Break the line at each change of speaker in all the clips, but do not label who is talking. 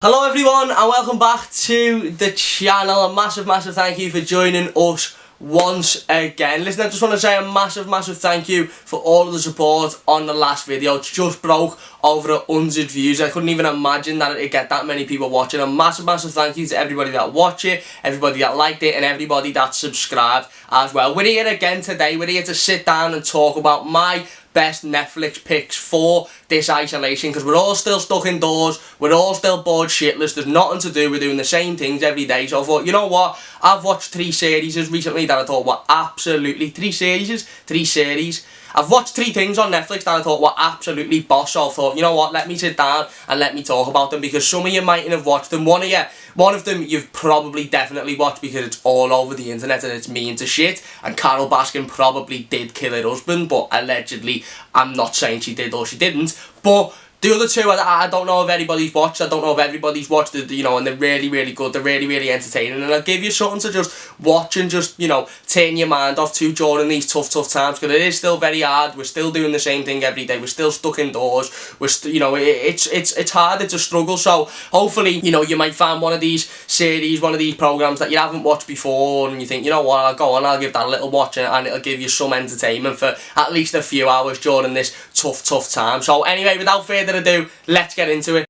Hello everyone and welcome back to the channel. A massive thank you for joining us once again. Listen, I just want to say a massive thank you for all of the support on the last video. It's just broke over 100 views. I couldn't even imagine that it'd get that many people watching. A massive thank you to everybody that watched it, everybody that liked it, and everybody that subscribed as well. We're here again today. We're here to sit down and talk about my best Netflix picks for this isolation, because we're all still stuck indoors, we're all still bored shitless, there's nothing to do, we're doing the same things every day. So I thought, you know what, I've watched 3 series recently that I thought were absolutely, 3 series, I've watched 3 things on Netflix that I thought were absolutely boss. So I thought, you know what, let me sit down and let me talk about them, because some of you mightn't have watched them. One of them you've probably definitely watched because it's all over the internet and it's mean to shit, and Carol Baskin probably did kill her husband, but allegedly. I'm not saying she did or she didn't, but the other 2, I don't know if anybody's watched. I don't know if everybody's watched it, you know, and they're really good. They're really entertaining, and I'll give you something to just watch and just, you know, turn your mind off to during these tough times, because it is still very hard. We're still doing the same thing every day. We're still stuck indoors. We're you know, it's hard. It's a struggle. So hopefully, you know, you might find one of these series, one of these programs that you haven't watched before, and you think, you know what, I'll go on, I'll give that a little watch, and it'll give you some entertainment for at least a few hours during this tough time. So anyway, without further ado, let's get into it.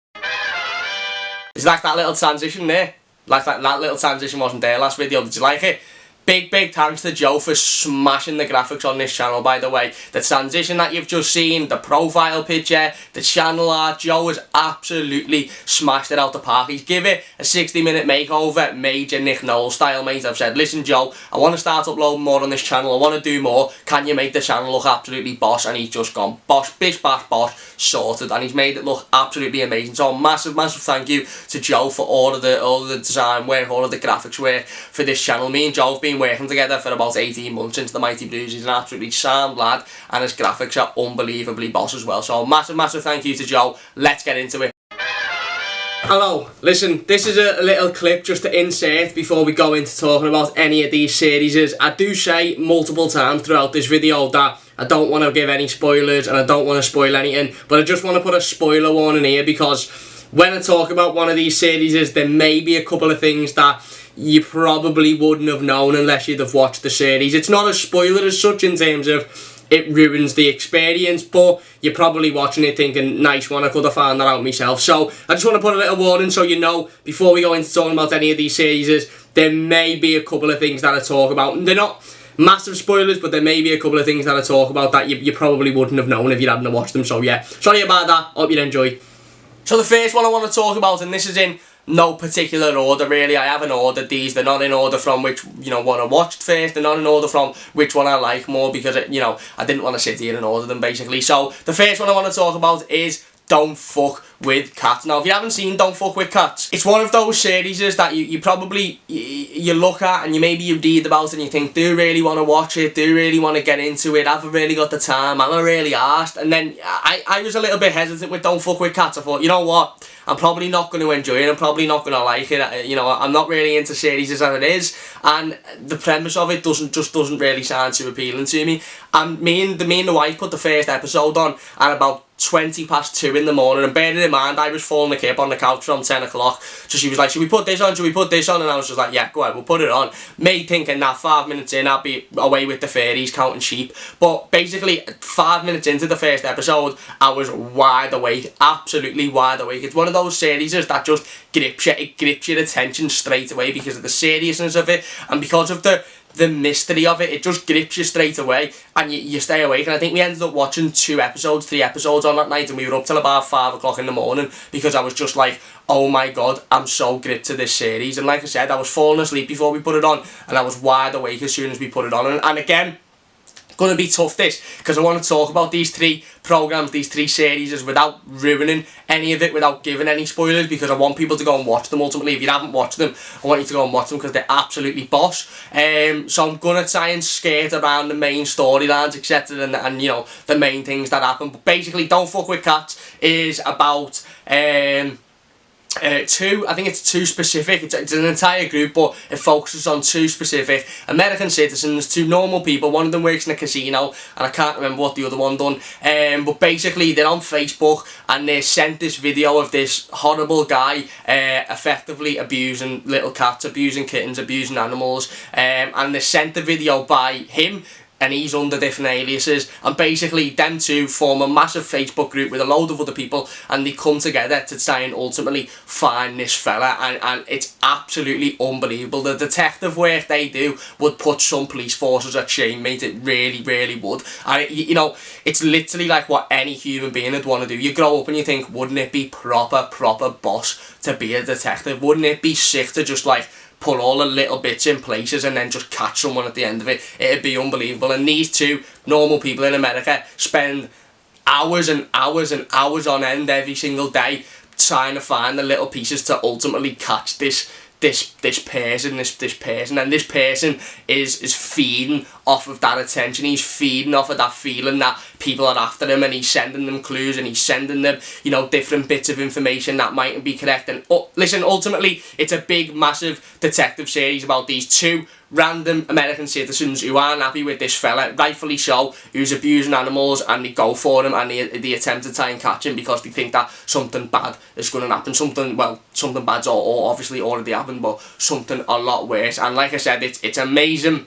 It's like that little transition there. Like that little transition wasn't there last video. Did you like it? Big thanks to Joe for smashing the graphics on this channel, by the way. The transition that you've just seen, the profile picture, the channel art, Joe has absolutely smashed it out the park. He's given it a 60-minute makeover, major Nick Knowles style, mate. I've said, listen Joe, I want to start uploading more on this channel, I want to do more, can you make the channel look absolutely boss? And he's just gone boss, bish bash boss, sorted, and he's made it look absolutely amazing. So massive thank you to Joe for all of the design work, all of the graphics work for this channel. Me and Joe have been working together for about 18 months since the Mighty Blues. He's an absolutely sound lad, and his graphics are unbelievably boss as well. So massive thank you to Joe. Let's get into it. Hello, listen, this is a little clip just to insert before we go into talking about any of these series. I do say multiple times throughout this video that I don't want to give any spoilers and I don't want to spoil anything, but I just want to put a spoiler warning here, because when I talk about one of these series, there may be a couple of things that you probably wouldn't have known unless you'd have watched the series. It's not a spoiler as such in terms of it ruins the experience, but you're probably watching it thinking, nice one, I could have found that out myself. So I just want to put a little warning so you know, before we go into talking about any of these series, there may be a couple of things that I talk about, and they're not massive spoilers, but there may be a couple of things that I talk about that you probably wouldn't have known if you hadn't watched them. So yeah, sorry about that, hope you enjoy. So the first one I want to talk about, and this is in no particular order really, I haven't ordered these, they're not in order from which, you know, one I watched first, they're not in order from which one I like more, because, you know, I didn't want to sit here and order them basically. So the first one I want to talk about is Don't Fuck With Cats. Now if you haven't seen Don't Fuck With Cats, it's one of those series that you probably you look at and maybe you read about and you think, do you really want to watch it, do you really want to get into it, have I really got the time, am I really arsed? And then I was a little bit hesitant with Don't Fuck With Cats. I thought, you know what, I'm probably not going to enjoy it, I'm probably not going to like it, you know, I'm not really into series as it is, and the premise of it doesn't really sound too appealing to me. And me and the wife put the first episode on at about 2:20 in the morning, and bearing in mind I was falling asleep on the couch from 10 o'clock, so she was like, should we put this on, should we put this on? And I was just like, yeah, go ahead, we'll put it on. Me thinking that 5 minutes in I'd be away with the fairies counting sheep, but basically 5 minutes into the first episode I was wide awake, absolutely wide awake. It's one of those series that just grips you, it grips your attention straight away because of the seriousness of it, and because of the mystery of it, it just grips you straight away, and you stay awake. And I think we ended up watching 3 episodes on that night, and we were up till about 5 o'clock in the morning, because I was just like, oh my god, I'm so gripped to this series. And like I said, I was falling asleep before we put it on, and I was wide awake as soon as we put it on. And again, gonna be tough this, because I want to talk about these 3 programs, these 3 series without ruining any of it, without giving any spoilers, because I want people to go and watch them. Ultimately, if you haven't watched them, I want you to go and watch them because they're absolutely boss. So I'm gonna try and skate around the main storylines, etc., and you know, the main things that happen. But basically, Don't Fuck With Cats is about two, I think it's two specific, it's an entire group, but it focuses on two specific American citizens, two normal people. One of them works in a casino, and I can't remember what the other one done, but basically they're on Facebook, and they sent this video of this horrible guy effectively abusing little cats, abusing kittens, abusing animals, and they sent the video by him, and he's under different aliases, and basically them two form a massive Facebook group with a load of other people, and they come together to try and ultimately find this fella, and it's absolutely unbelievable. The detective work they do would put some police forces at shame, mate. It really, really would. And you know, it's literally like what any human being would want to do. You grow up and you think, wouldn't it be proper boss to be a detective? Wouldn't it be sick to just like put all the little bits in places and then just catch someone at the end of it? It'd be unbelievable. And these two normal people in America spend hours and hours and hours on end every single day trying to find the little pieces to ultimately catch this person, and this person is feeding off of that attention. He's feeding off of that feeling that people are after him, and he's sending them clues, and he's sending them, you know, different bits of information that mightn't be correct. And listen, ultimately it's a big massive detective series about these two random American citizens who aren't happy with this fella, rightfully so, who's abusing animals, and they go for him, and they attempt to try and catch him because they think that something bad is going to happen. Something bad's all obviously already happened, but something a lot worse. And like I said, it's amazing.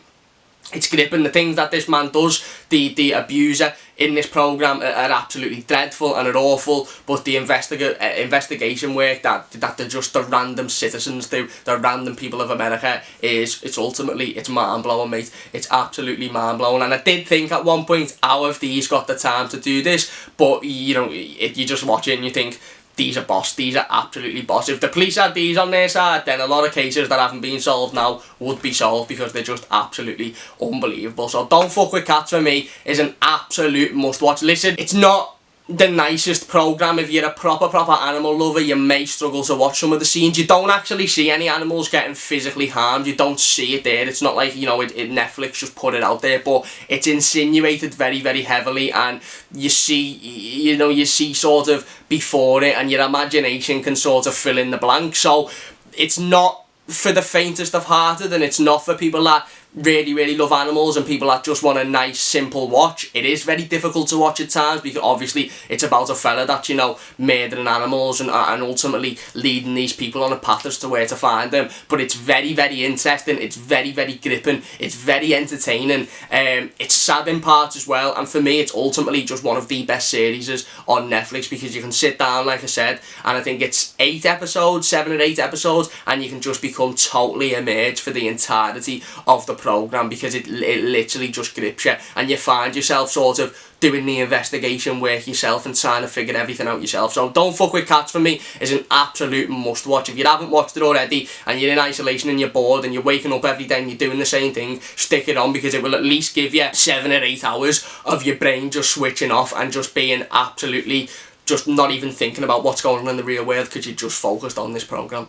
It's gripping. The things that this man does, the abuser in this programme, are absolutely dreadful and are awful, but the investigation work that the random citizens do, the random people of America, it's mind-blowing, mate. It's absolutely mind-blowing. And I did think at one point, how have these got the time to do this? But you know, you just watch it and you think, these are boss, these are absolutely boss. If the police had these on their side, then a lot of cases that haven't been solved now would be solved, because they're just absolutely unbelievable. So Don't Fuck With Cats, for me, is an absolute must watch. Listen, it's not the nicest programme. If you're a proper animal lover, you may struggle to watch some of the scenes. You don't actually see any animals getting physically harmed. You don't see it there. It's not like, you know, Netflix just put it out there, but it's insinuated very heavily, and you see sort of before it, and your imagination can sort of fill in the blank. So it's not for the faintest of hearted, and it's not for people that really love animals and people that just want a nice simple watch. It is very difficult to watch at times, because obviously it's about a fella that's, you know, murdering animals and ultimately leading these people on a path as to where to find them. But it's very interesting, it's very gripping, it's very entertaining, it's sad in parts as well, and for me it's ultimately just one of the best series on Netflix, because you can sit down, like I said, and I think it's 7 or 8 episodes, and you can just become totally immersed for the entirety of the programme, because it literally just grips you, and you find yourself sort of doing the investigation work yourself and trying to figure everything out yourself. So Don't Fuck With Cats, for me, is an absolute must watch. If you haven't watched it already and you're in isolation and you're bored and you're waking up every day and you're doing the same thing, stick it on, because it will at least give you 7 or 8 hours of your brain just switching off and just being absolutely, just not even thinking about what's going on in the real world, because you're just focused on this programme.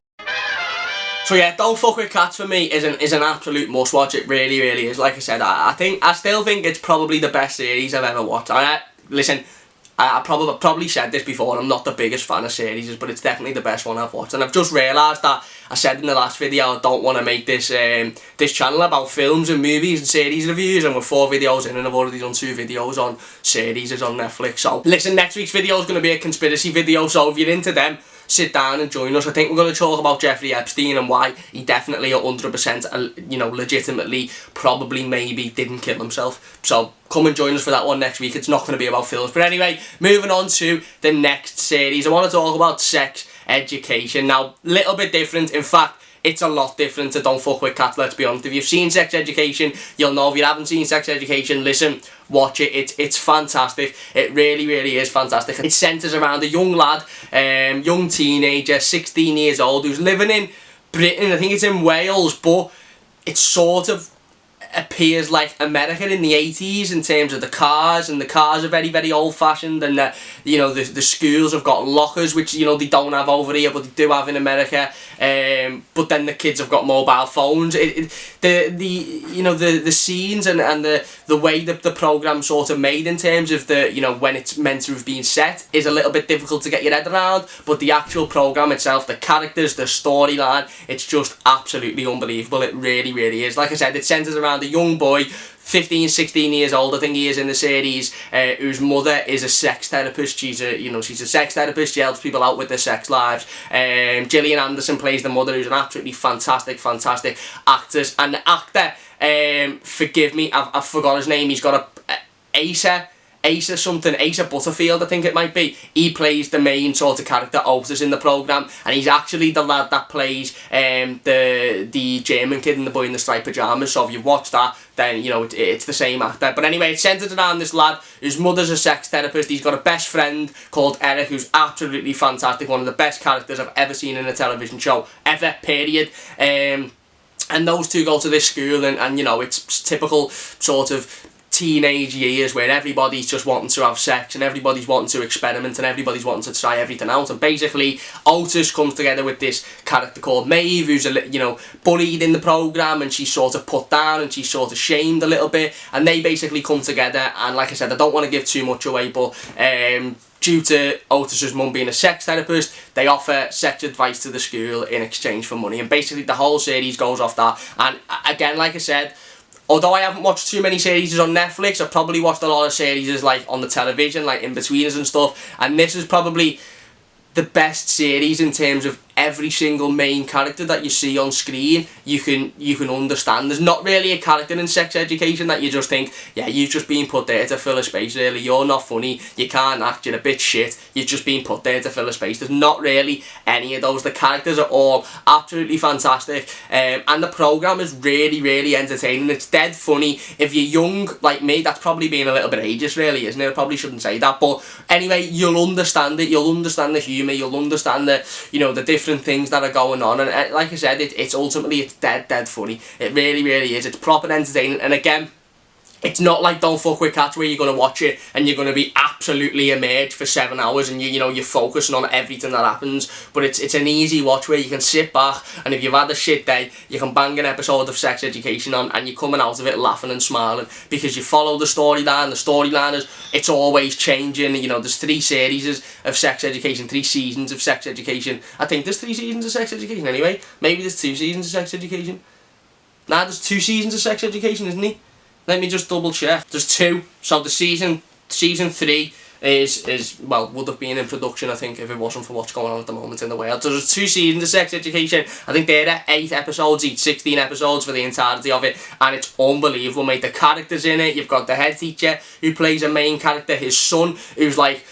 So yeah, Don't Fuck With Cats, for me, is an absolute must watch. It really is. Like I said, I still think it's probably the best series I've ever watched. Listen, I probably said this before, I'm not the biggest fan of series, but it's definitely the best one I've watched. And I've just realised that I said in the last video I don't want to make this this channel about films and movies and series reviews, and we're 4 videos in and I've already done 2 videos on series on Netflix. So listen, next week's video is going to be a conspiracy video, so if you're into them, sit down and join us. I think we're going to talk about Jeffrey Epstein and why he definitely 100%, you know, legitimately, probably, maybe didn't kill himself. So come and join us for that one next week. It's not going to be about films. But anyway, moving on to the next series, I want to talk about sex education. Now, little bit different. In fact, it's a lot different to Don't Fuck With Cats, let's be honest. If you've seen Sex Education, you'll know. If you haven't seen Sex Education, listen, watch it. It's fantastic. It really is fantastic. It centres around a young lad, young teenager, 16 years old, who's living in Britain. I think it's in Wales, but it's sort of appears like America in the 80s in terms of the cars, and the cars are very, very old fashioned, and the schools have got lockers which they don't have over here but they do have in America, but then the kids have got mobile phones. The scenes and the way that the program's sort of made in terms of when it's meant to have been set is a little bit difficult to get your head around, but the actual program itself, the characters, the storyline, it's just absolutely unbelievable. It really, really is. Like I said, it centres around a young boy, 15, 16 years old, I think he is in the series, whose mother is a sex therapist. She's a sex therapist. She helps people out with their sex lives. Gillian Anderson plays the mother, who's an absolutely fantastic actress. And the actor, forgive me, I've forgot his name. He's got Asa Butterfield, I think it might be. He plays the main sort of character, Otis, in the programme, and he's actually the lad that plays the German kid in The Boy in the Striped Pyjamas. So if you watch that, then it's the same actor. But anyway, it's centred around this lad whose mother's a sex therapist. He's got a best friend called Eric, who's absolutely fantastic, one of the best characters I've ever seen in a television show ever, period. And those two go to this school, and it's typical sort of teenage years where everybody's just wanting to have sex and everybody's wanting to experiment and everybody's wanting to try everything out. And basically Otis comes together with this character called Maeve, who's bullied in the programme, and she's sort of put down and she's sort of shamed a little bit, and they basically come together. And like I said, I don't want to give too much away, but due to Otis's mum being a sex therapist, they offer sex advice to the school in exchange for money, and basically the whole series goes off that. And again, like I said, although I haven't watched too many series on Netflix, I've probably watched a lot of series like on the television, like In-Betweeners and stuff, and this is probably the best series in terms of every single main character that you see on screen you can understand. There's not really a character in Sex Education that you just think, yeah, you've just been put there to fill a space, really, you're not funny, you can't act, you're a bit shit, you've just been put there to fill a space. There's not really any of those. The characters are all absolutely fantastic, and the programme is really, really entertaining. It's dead funny. If you're young like me, that's probably being a little bit ageist, really, isn't it? I probably shouldn't say that, but anyway, you'll understand it, you'll understand the humour, you'll understand the the different things that are going on, and like I said, it's ultimately dead funny. It really, really is. It's proper entertaining, and again, it's not like Don't Fuck With Cats where you're going to watch it and you're going to be absolutely immersed for 7 hours and you're focusing on everything that happens, but it's an easy watch where you can sit back, and if you've had a shit day, you can bang an episode of Sex Education on and you're coming out of it laughing and smiling because you follow the storyline. The storyline is, it's always changing. There's 3 series of Sex Education, 3 seasons of Sex Education. I think there's 3 seasons of Sex Education anyway. Maybe there's 2 seasons of Sex Education. Nah, there's 2 seasons of Sex Education, isn't it? Let me just double check. There's 2. So the season 3 is well, would have been in production, I think, if it wasn't for what's going on at the moment in the world. So there's 2 seasons of Sex Education. I think they're 8 episodes each, 16 episodes for the entirety of it, and it's unbelievable, mate. The characters in it, you've got the head teacher who plays a main character, his son, who's like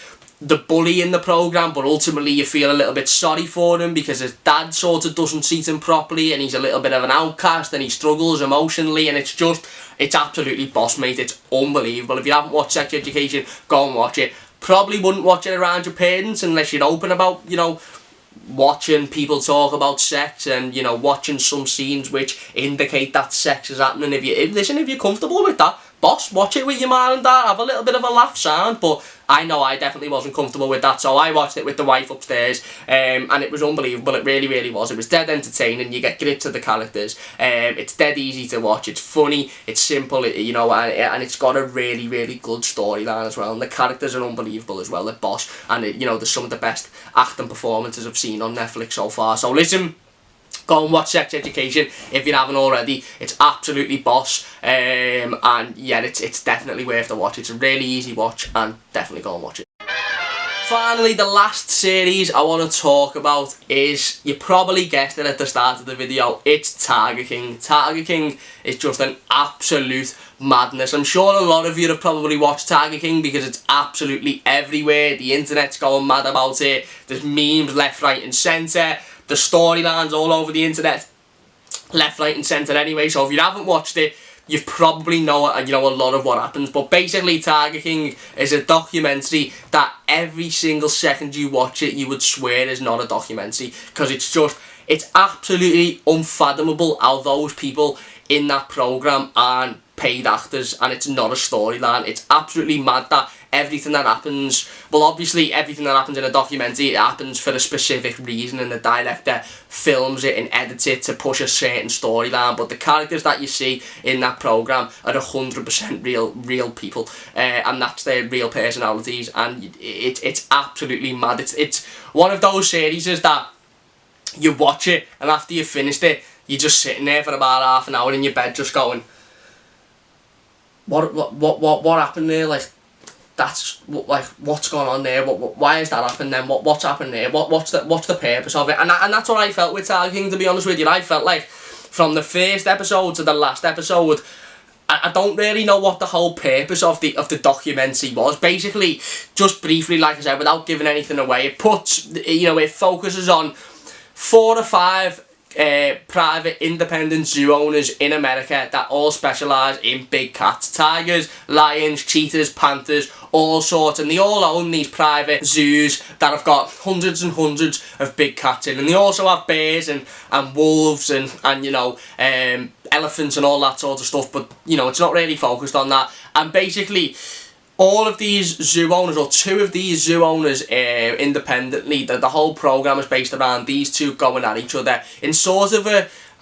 the bully in the programme, but ultimately you feel a little bit sorry for him because his dad sort of doesn't treat him properly, and he's a little bit of an outcast and he struggles emotionally, and it's absolutely boss, mate. It's unbelievable. If you haven't watched Sex Education, go and watch it. Probably wouldn't watch it around your parents unless you're open about, watching people talk about sex and, watching some scenes which indicate that sex is happening. If you're comfortable with that, boss, watch it with your mum and dad, have a little bit of a laugh sound, but I know I definitely wasn't comfortable with that, so I watched it with the wife upstairs, and it was unbelievable. It really, really was. It was dead entertaining. You get grips of the characters. It's dead easy to watch. It's funny. It's simple. And it's got a really, really good storyline as well. And the characters are unbelievable as well. They're boss, and there's some of the best acting performances I've seen on Netflix so far. So listen, go and watch Sex Education if you haven't already. It's absolutely boss, and yeah, it's definitely worth the watch. It's a really easy watch, and definitely go and watch it. Finally, the last series I want to talk about is, you probably guessed it at the start of the video, it's Tiger King. Tiger King is just an absolute madness. I'm sure a lot of you have probably watched Tiger King because it's absolutely everywhere. The internet's going mad about it. There's memes left, right and centre. The storylines all over the internet, left, right and centre anyway, so if you haven't watched it, you've probably know a lot of what happens. But basically, Tiger King is a documentary that every single second you watch it, you would swear is not a documentary, because it's absolutely unfathomable how those people in that programme aren't paid actors, and it's not a storyline. It's absolutely mad that everything that happens, well, obviously everything that happens in a documentary, it happens for a specific reason, and the director films it and edits it to push a certain storyline, but the characters that you see in that programme are 100% real people, and that's their real personalities, and it's absolutely mad. It's one of those series that you watch it, and after you've finished it, you're just sitting there for about half an hour in your bed just going, what happened there? Like, that's like, what's going on there? Why is that happening then? What's happened there? What's the purpose of it? And that's what I felt with Tiger King, to be honest with you. I felt like from the first episode to the last episode, I don't really know what the whole purpose of the documentary was. Basically, just briefly, like I said, without giving anything away, it puts, it focuses on 4 or 5 private independent zoo owners in America that all specialise in big cats. Tigers, lions, cheetahs, panthers, all sorts, and they all own these private zoos that have got hundreds and hundreds of big cats in, and they also have bears and wolves and elephants and all that sort of stuff, but it's not really focused on that. And basically all of these zoo owners, or 2 of these zoo owners independently, the whole programme is based around these 2 going at each other in sort of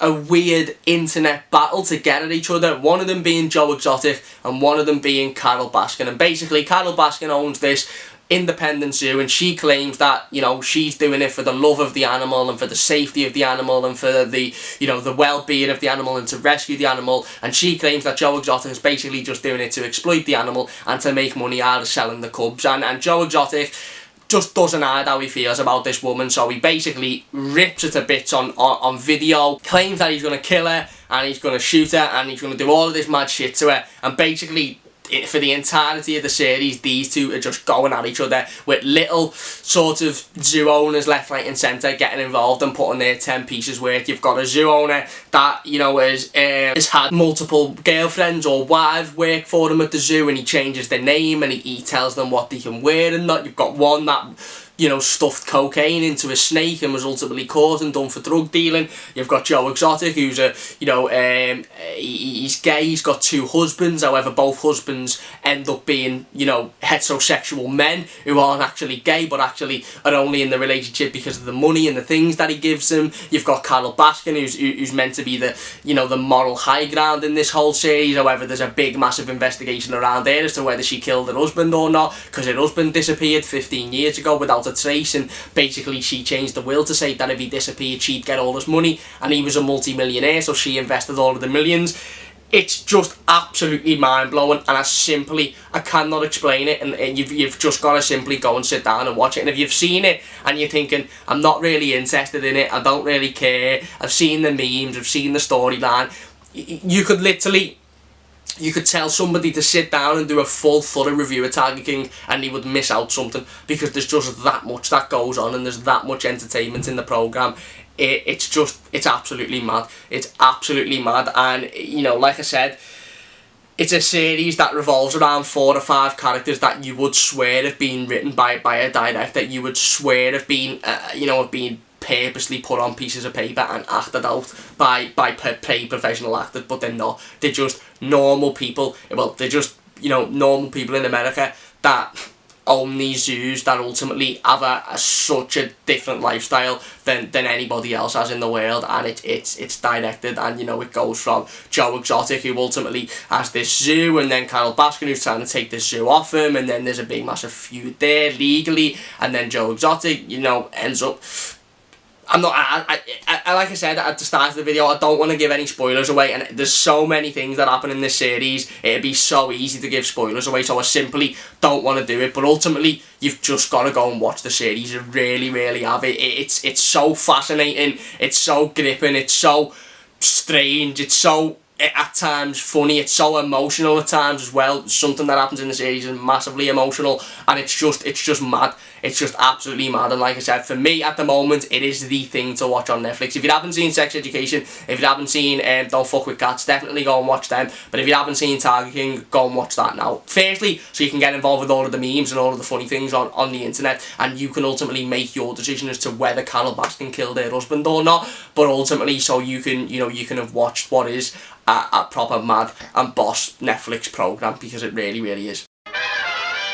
a weird internet battle to get at each other. One of them being Joe Exotic and one of them being Carole Baskin. And basically Carole Baskin owns this independent zoo, and she claims that she's doing it for the love of the animal and for the safety of the animal and for the the well-being of the animal and to rescue the animal, and she claims that Joe Exotic is basically just doing it to exploit the animal and to make money out of selling the cubs. And Joe Exotic just doesn't hide how he feels about this woman, so he basically rips her to bits on video, claims that he's going to kill her and he's going to shoot her and he's going to do all of this mad shit to her, and basically for the entirety of the series, these 2 are just going at each other, with little sort of zoo owners left, right and centre getting involved and putting their 10 pieces worth. You've got a zoo owner that has had multiple girlfriends or wives work for him at the zoo, and he changes their name and he tells them what they can wear and not. You've got one that stuffed cocaine into a snake and was ultimately caught and done for drug dealing. You've got Joe Exotic, who's he's gay, he's got 2 husbands, however both husbands end up being, heterosexual men who aren't actually gay but actually are only in the relationship because of the money and the things that he gives them. You've got Carole Baskin, who's meant to be the, the moral high ground in this whole series, however there's a big massive investigation around there as to whether she killed her husband or not, because her husband disappeared 15 years ago without a trace, and basically she changed the will to say that if he disappeared she'd get all this money, and he was a multi-millionaire, so she invested all of the millions. It's just absolutely mind-blowing, and I cannot explain it, and you've just got to simply go and sit down and watch it. And if you've seen it and you're thinking, I'm not really interested in it, I don't really care, I've seen the memes, I've seen the storyline, you could tell somebody to sit down and do a full thorough review of Tiger King and he would miss out something, because there's just that much that goes on and there's that much entertainment in the programme. It's absolutely mad. It's absolutely mad. And like I said, it's a series that revolves around 4 or 5 characters that you would swear have been written by a director. You would swear have been have been purposely put on pieces of paper and acted out by paid professional actors, but they're not. They're just normal people. Well, they're just normal people in America that own these zoos that ultimately have such a different lifestyle than anybody else has in the world, and it's directed, and it goes from Joe Exotic, who ultimately has this zoo, and then Carole Baskin, who's trying to take this zoo off him, and then there's a big massive feud there legally, and then Joe Exotic ends up like I said at the start of the video, I don't want to give any spoilers away, and there's so many things that happen in this series, it'd be so easy to give spoilers away, so I simply don't want to do it. But ultimately, you've just got to go and watch the series. You really, really have it. It's so fascinating, it's so gripping, it's so strange, it's so at times funny, it's so emotional at times as well. Something that happens in the series is massively emotional, and it's just mad. It's just absolutely mad. And like I said, for me at the moment, it is the thing to watch on Netflix. If you haven't seen Sex Education, if you haven't seen Don't Fuck With Cats, definitely go and watch them. But if you haven't seen Tiger King, go and watch that now. Firstly, so you can get involved with all of the memes and all of the funny things on the internet, and you can ultimately make your decision as to whether Carol Baskin killed her husband or not. But ultimately, so you can, you can have watched what is a proper mad and boss Netflix program, because it really, really is.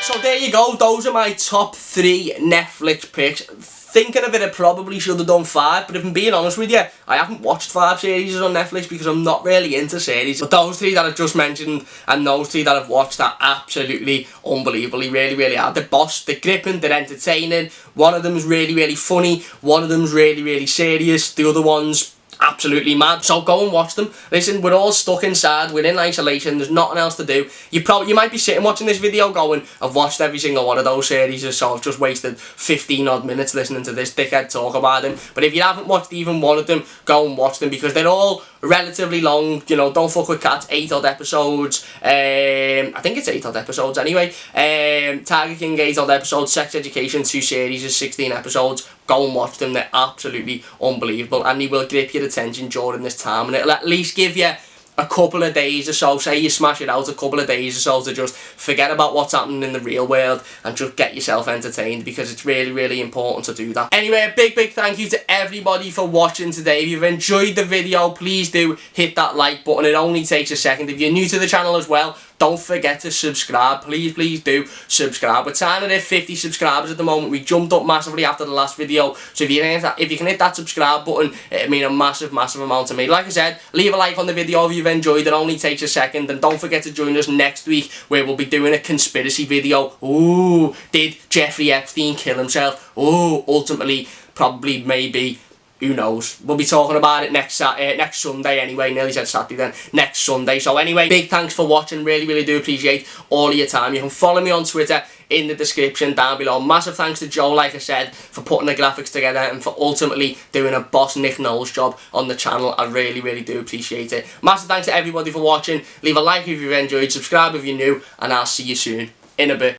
So there you go, those are my top 3 Netflix picks. Thinking of it, I probably should have done 5, but if I'm being honest with you, I haven't watched 5 series on Netflix because I'm not really into series. But those 3 that I've just mentioned and those 3 that I've watched are absolutely unbelievably, really, really are. They're boss, they're gripping, they're entertaining. One of them's really, really funny, one of them's really, really serious, the other one's absolutely mad. So go and watch them. Listen, we're all stuck inside, we're in isolation, there's nothing else to do. You might be sitting watching this video going, I've watched every single one of those series, so I've just wasted 15 odd minutes listening to this dickhead talk about them. But if you haven't watched even one of them, go and watch them, because they're all relatively long. Don't Fuck With Cats, 8 odd episodes. I think it's 8 odd episodes anyway. Tiger King, 8 odd episodes. Sex Education, 2 series is 16 episodes. Go and watch them, they're absolutely unbelievable, and they will grip your attention during this time, and it'll at least give you a couple of days or so, say you smash it out, a couple of days or so to just forget about what's happening in the real world and just get yourself entertained, because it's really, really important to do that. Anyway, a big thank you to everybody for watching today. If you've enjoyed the video, please do hit that like button. It only takes a second. If you're new to the channel as well, don't forget to subscribe. Please do subscribe. We're trying to hit 50 subscribers at the moment. We jumped up massively after the last video, so if you can hit that subscribe button, it'll mean a massive amount to me. Like I said, leave a like on the video if you've enjoyed. It only takes a second. And don't forget to join us next week, where we'll be doing a conspiracy video. Ooh, did Jeffrey Epstein kill himself? Ooh, ultimately, probably, maybe. Who knows? We'll be talking about it next Sunday anyway. Nearly said Saturday then. Next Sunday. So anyway, big thanks for watching. Really do appreciate all of your time. You can follow me on Twitter in the description down below. Massive thanks to Joe, like I said, for putting the graphics together and for ultimately doing a boss Nick Knowles job on the channel. I really do appreciate it. Massive thanks to everybody for watching. Leave a like if you've enjoyed, subscribe if you're new, and I'll see you soon in a bit.